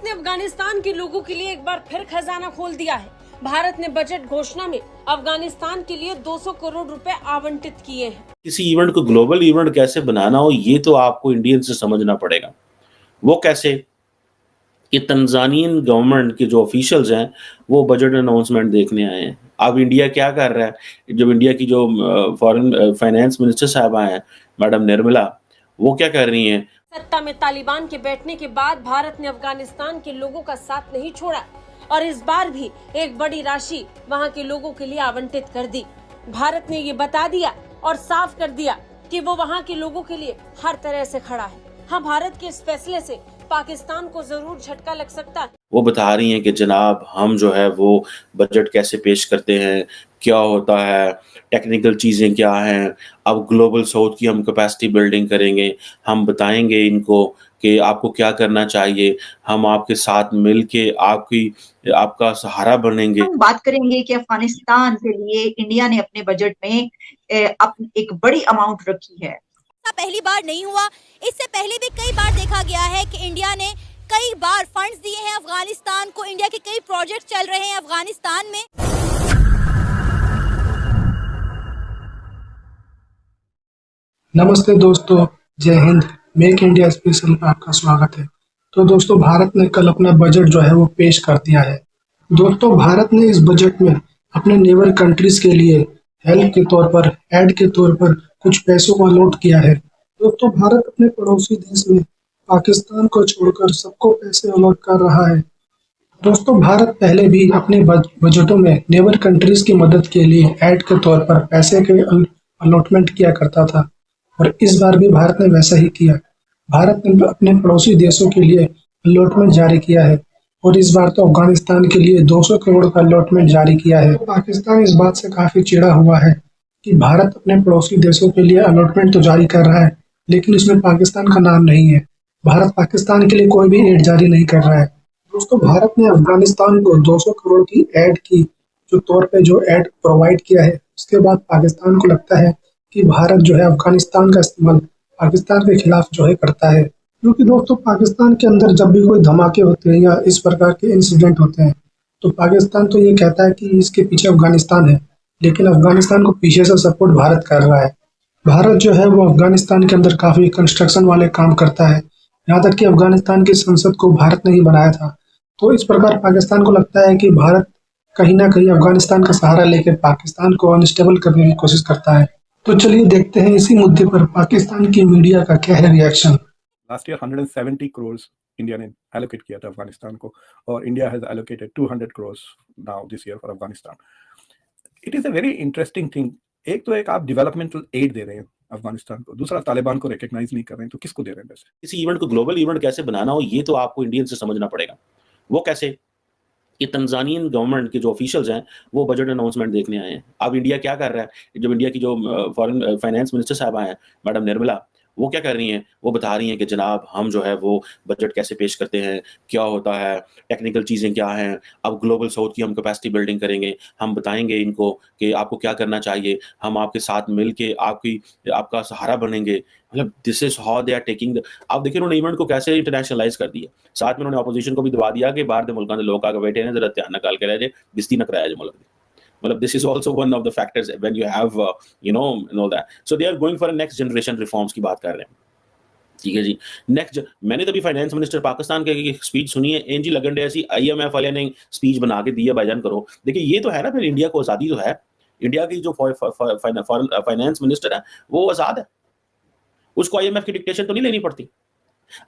ने अफगानिस्तान के लोगों के लिए एक बार फिर खजाना खोल दिया है। भारत ने बजट घोषणा में अफगानिस्तान के लिए 200 करोड़ रुपए आवंटित किए हैं। किसी इवेंट को ग्लोबल इवेंट कैसे बनाना हो, ये तो आपको इंडियन से समझना पड़ेगा। वो कैसे कि तंजानियन गवर्नमेंट के जो ऑफिशियल्स हैं, वो बजट अनाउंसमेंट देखने आए हैं। अब इंडिया क्या कर रहा है, जब इंडिया की जो फॉरेन फाइनेंस मिनिस्टर साहिबा हैं, मैडम निर्मला, वो क्या कर रही हैं? सत्ता में तालिबान के बैठने के बाद भारत ने अफगानिस्तान के लोगों का साथ नहीं छोड़ा और इस बार भी एक बड़ी राशि वहां के लोगों के लिए आवंटित कर दी। भारत ने ये बता दिया और साफ कर दिया कि वो वहां के लोगों के लिए हर तरह से खड़ा है। हाँ, भारत के इस फैसले से पाकिस्तान को जरूर झटका लग सकता है। वो बता रही हैं कि जनाब हम जो है वो बजट कैसे पेश करते हैं, क्या होता है, टेक्निकल चीज़ें क्या हैं, अब ग्लोबल साउथ की हम कैपेसिटी बिल्डिंग करेंगे, हम बताएँगे इनको कि आपको क्या करना चाहिए, हम आपके साथ मिल के आपका सहारा बनेंगे। हम बात करेंगे कि अफगानिस्तान के लिए इंडिया ने अपने बजट में एक बड़ी अमाउंट रखी है। पहली बार नहीं हुआ, इससे पहले भी कई बार देखा गया है कि इंडिया ने कई बार फंड्स दिए हैं अफगानिस्तान को। इंडिया के कई प्रोजेक्ट चल रहे हैं अफगानिस्तान में। नमस्ते दोस्तों, जय हिंद। मेक इंडिया स्पेशल में आपका स्वागत है। तो दोस्तों, भारत ने कल अपना बजट जो है वो पेश कर दिया है। दोस्तों, भारत ने इस बजट में अपने नेबर कंट्रीज के लिए हेल्प के तौर पर, एड के तौर पर कुछ पैसों को अलॉट किया है। दोस्तों, भारत अपने पड़ोसी देश में पाकिस्तान को छोड़कर सबको पैसे अलॉट कर रहा है। दोस्तों, भारत पहले भी अपने बजटों में नेबर कंट्रीज की मदद के लिए ऐड के तौर पर पैसे के अलॉटमेंट किया करता था और इस बार भी भारत ने वैसा ही किया। भारत ने अपने पड़ोसी देशों के लिए अलॉटमेंट जारी किया है और इस बार तो अफगानिस्तान के लिए 200 करोड़ का अलॉटमेंट जारी किया है। पाकिस्तान इस बात से काफी चिढ़ा हुआ है कि भारत अपने पड़ोसी देशों के लिए अलॉटमेंट तो जारी कर रहा है, लेकिन इसमें पाकिस्तान का नाम नहीं है। भारत पाकिस्तान के लिए कोई भी एड जारी नहीं कर रहा है। दोस्तों, भारत ने अफगानिस्तान को 200 करोड़ की ऐड की जो तौर पे जो ऐड प्रोवाइड किया है, उसके बाद पाकिस्तान को लगता है कि भारत जो है अफगानिस्तान का इस्तेमाल पाकिस्तान के खिलाफ जो है करता है। क्योंकि दोस्तों, पाकिस्तान के अंदर जब भी कोई धमाके होते हैं या इस प्रकार के इंसिडेंट होते हैं तो पाकिस्तान तो ये कहता है कि इसके पीछे अफगानिस्तान है, लेकिन अफगानिस्तान को पीछे से सपोर्ट भारत कर रहा है। भारत जो है वो अफगानिस्तान के अंदर काफी कंस्ट्रक्शन वाले काम करता है, यहाँ तक कि अफगानिस्तान की संसद को भारत ने ही बनाया था। तो इस प्रकार पाकिस्तान को लगता है कि भारत कहीं ना कहीं अफगानिस्तान का सहारा लेकर पाकिस्तान को अनस्टेबल करने की कोशिश करता है। तो चलिए देखते हैं इसी मुद्दे पर पाकिस्तान की मीडिया का क्या है reaction. Last year 170 crore India ने एलोकेट किया था अफगानिस्तान को और India has allocated 200 crore now this year for Afghanistan. It is a very interesting thing. एक आप डेवलपमेंटल एड दे रहे हैं अफगानिस्तान को, दूसरा तालिबान को रिकॉग्नाइज नहीं कर रहे हैं, तो किसको दे रहे हैं पैसे? किसी इवेंट को ग्लोबल इवेंट कैसे बनाना हो, ये तो आपको इंडियन से समझना पड़ेगा। वो कैसे कि तंजानियन गवर्नमेंट के जो ऑफिशियल्स हैं, वो बजट अनाउंसमेंट देखने आए हैं। अब इंडिया क्या कर रहा है, जब इंडिया की जो फॉरेन फाइनेंस मिनिस्टर साहिबा हैं, मैडम निर्मला, वो क्या कर रही हैं, वो बता रही हैं कि जनाब हम जो है वो बजट कैसे पेश करते हैं, क्या होता है, टेक्निकल चीज़ें क्या हैं, अब ग्लोबल साउथ की हम कैपेसिटी बिल्डिंग करेंगे, हम बताएँगे इनको कि आपको क्या करना चाहिए, हम आपके साथ मिल के आपका सहारा बनेंगे। मतलब this is how they are taking the. आप देखिए उन्होंने इवेंट को कैसे इंटरनेशनलाइज़ कर दिया। साथ में उन्होंने अपोजिशन को भी दबा दिया कि बाहर दे मुल्कां दे लोग आके बैठे हैं, ज़रा ध्यान निकाल के रह जाए, बेइज्जती ना कराया जाए मुल्क दी। मतलब this is also one of the factors when you have no that. So they are going for a next generation reforms की बात कर रहे हैं। ठीक है जी। मैंने तो अभी फाइनेंस मिनिस्टर पाकिस्तान की एक स्पीच सुनी है, एनजी लगन डे ऐसी आईएमएफ वाले ने स्पीच बना के दी है, भाईजान करो। देखिए ये तो है ना, फिर इंडिया को आज़ादी तो है। इंडिया की जो फाइनेंस मिनिस्टर है वो आज़ाद है, उसको आईएमएफ की डिक्टेशन तो नहीं लेनी पड़ती।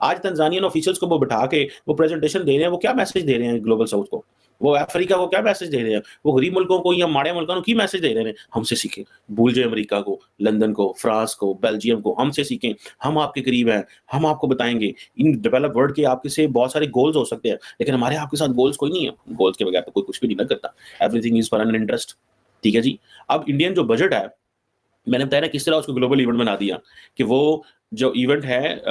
आज तंजानियन ऑफिशियल्स को वो बिठा के वो प्रेजेंटेशन दे रहे हैं, वो क्या मैसेज दे रहे हैं ग्लोबल साउथ को, वो अफ्रीका को क्या मैसेज दे रहे हैं, वो गरीब मुल्कों को या माड़े मुल्कों को की मैसेज दे रहे हैं, हमसे सीखें। भूल जाए अमेरिका को, लंदन को, फ्रांस को, बेल्जियम को, हमसे सीखें, हम आपके करीब हैं, हम आपको बताएंगे। इन डेवलप वर्ल्ड के आपके से बहुत सारे गोल्स हो सकते हैं, लेकिन हमारे आपके साथ गोल्स कोई नहीं है। गोल्स के बगैर तो कोई कुछ भी नहीं करता। Everything is for an interest. ठीक है जी। अब इंडियन जो बजट है, मैंने बताया ना किस तरह उसको ग्लोबल इवेंट बना दिया कि वो जो इवेंट है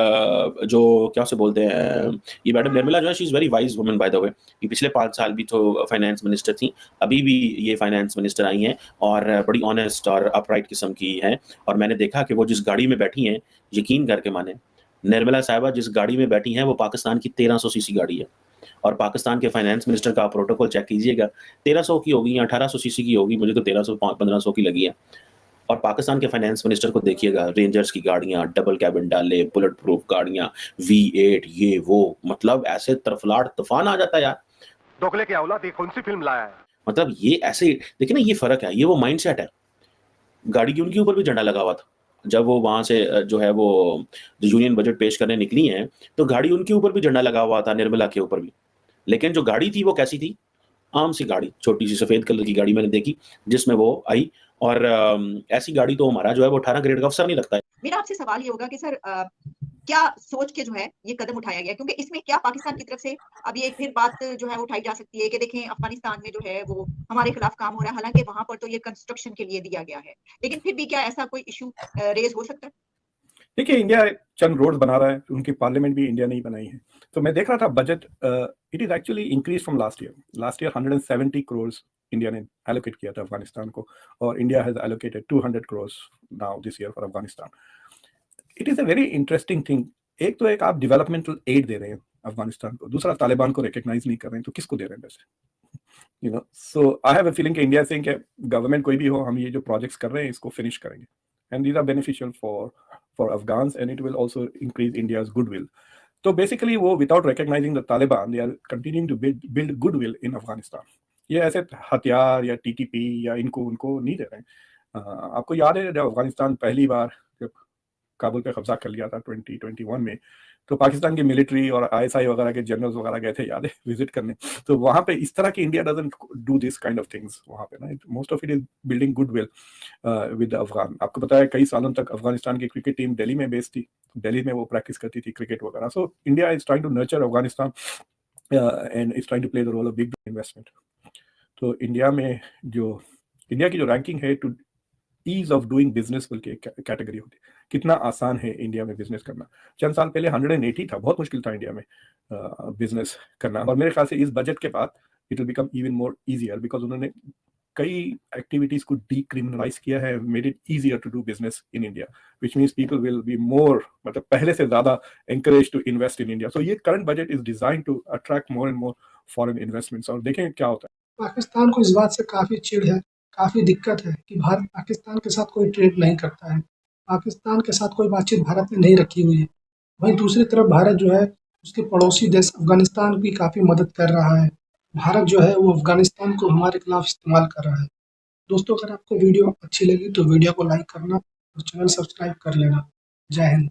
जो क्या उसे बोलते हैं, ये मैडम निर्मला जो है, she is very wise woman by the way. ये पिछले 5 साल भी तो फाइनेंस मिनिस्टर थी, अभी भी ये फाइनेंस मिनिस्टर आई हैं और बड़ी ऑनेस्ट और अपराइट किस्म की हैं। और मैंने देखा कि वो जिस गाड़ी में बैठी हैं, यकीन करके माने, निर्मला साहिबा जिस गाड़ी में बैठी हैं वो पाकिस्तान की 1300 सीसी गाड़ी है। और पाकिस्तान के फाइनेंस मिनिस्टर का आप प्रोटोकॉल चेक कीजिएगा, 1300 की होगी या 1800 सीसी की होगी, मुझे तो 1300-1500 की लगी है। और पाकिस्तान के फाइनेंस मिनिस्टर को देखिएगा, रेंजर्स की गाड़ियाँ, डबल कैबिन डाले, बुलेट प्रूफ गाड़ियाँ, V8 ये वो, मतलब ऐसे तरफलाट तूफान आ जाता है यार। दोगले की औलाद ये कौन सी फिल्म लाया है? मतलब ये ऐसे देखिए ना, ये फ़र्क है, ये वो माइंडसेट है। गाड़ी के उनके ऊपर भी झंडा लगा हुआ था। जब वो वहाँ से जो है वो जो यूनियन बजट पेश करने निकली हैं, तो गाड़ी उनके ऊपर भी झंडा लगा हुआ था, निर्मला के ऊपर भी। लेकिन जो गाड़ी थी वो कैसी थी? आम सी गाड़ी, छोटी-सी सफ़ेद कलर की गाड़ी मैंने देखी, जिसमें वो आई और ऐसी गाड़ी तो हमारा जो है वो 18 ग्रेड का अफ़सर नहीं रखता है। मेरा आपसे सवाल ये होगा कि सर क्या सोच के जो है ये कदम उठाया गया, क्योंकि इसमें क्या पाकिस्तान की तरफ से अब ये फिर बात जो है उठाई जा सकती है कि देखें अफगानिस्तान में जो है वो हमारे खिलाफ काम हो रहा है, हालांकि वहां पर तो ये कंस्ट्रक्शन के लिए दिया गया है, लेकिन फिर भी क्या ऐसा कोई इशू रेज हो सकता है? देखिए, इंडिया चंद रोड बना रहा है, उनकी पार्लियामेंट भी इंडिया ने ही बनाई है। तो मैं देख रहा था budget, it is actually increase from last year 170 crore India ने एलोकेट किया था अफगानिस्तान को, और India has allocated 200 crore now this year for Afghanistan. It is a very interesting thing. एक तो आप डेवलपमेंटल एड दे रहे हैं अफगानिस्तान को, दूसरा तालिबान को रिकॉग्नाइज नहीं कर रहे हैं, तो किसको दे रहे हैं वैसे? सो आई हैव अ फीलिंग कि इंडिया से गवर्नमेंट कोई भी हो, हम ये जो प्रोजेक्ट्स कर रहे हैं इसको फिनिश करेंगे, and these are beneficial for Afghans, and it will also increase India's goodwill. So basically वो without recognizing the Taliban, they are continuing to build goodwill in Afghanistan. ये ऐसे हथियार या TTP या इनको उनको नहीं दे रहे हैं। आपको याद है जब अफगानिस्तान पहली बार जब काबुल पे कब्जा कर लिया था 2021 में, तो पाकिस्तान की मिलिट्री और ISI वगैरह के जनरल्स वगैरह गए थे, याद है, विजिट करने। तो वहाँ पे इस तरह की India doesn't do this kind of things वहाँ पे ना, most of it is building goodwill with Afghan. आपको पता है कई सालों तक अफगानिस्तान की क्रिकेट टीम दिल्ली में बेस्ड थी, दिल्ली में वो प्रैक्टिस करती थी क्रिकेट वगैरह। So India is trying to nurture Afghanistan and is trying to play the role of big investment. तो इंडिया की जो रैंकिंग है to ease of doing business बोल के कैटेगरी होती है, कितना आसान है इंडिया में बिजनेस करना। चंद साल पहले 180 था, बहुत मुश्किल था इंडिया में बिजनेस करना, और मेरे ख्याल से इस बजट के बाद it will become even more easier, because उन्होंने कई एक्टिविटीज को डीक्रिमिनलाइज किया है, made it easier to do business in India, which means people will be more, मतलब पहले से ज्यादा encourage to invest in India. So ये current budget is design to attract more and more foreign investments, और देखें क्या होता है। पाकिस्तान को इस बात से काफ़ी चिढ़ है, काफ़ी दिक्कत है कि भारत पाकिस्तान के साथ कोई ट्रेड नहीं करता है, पाकिस्तान के साथ कोई बातचीत भारत ने नहीं रखी हुई है। वहीं दूसरी तरफ भारत जो है उसके पड़ोसी देश अफगानिस्तान की काफ़ी मदद कर रहा है। भारत जो है वो अफगानिस्तान को हमारे खिलाफ इस्तेमाल कर रहा है। दोस्तों, अगर आपको वीडियो अच्छी लगी तो वीडियो को लाइक करना और चैनल सब्सक्राइब कर लेना। जय हिंद।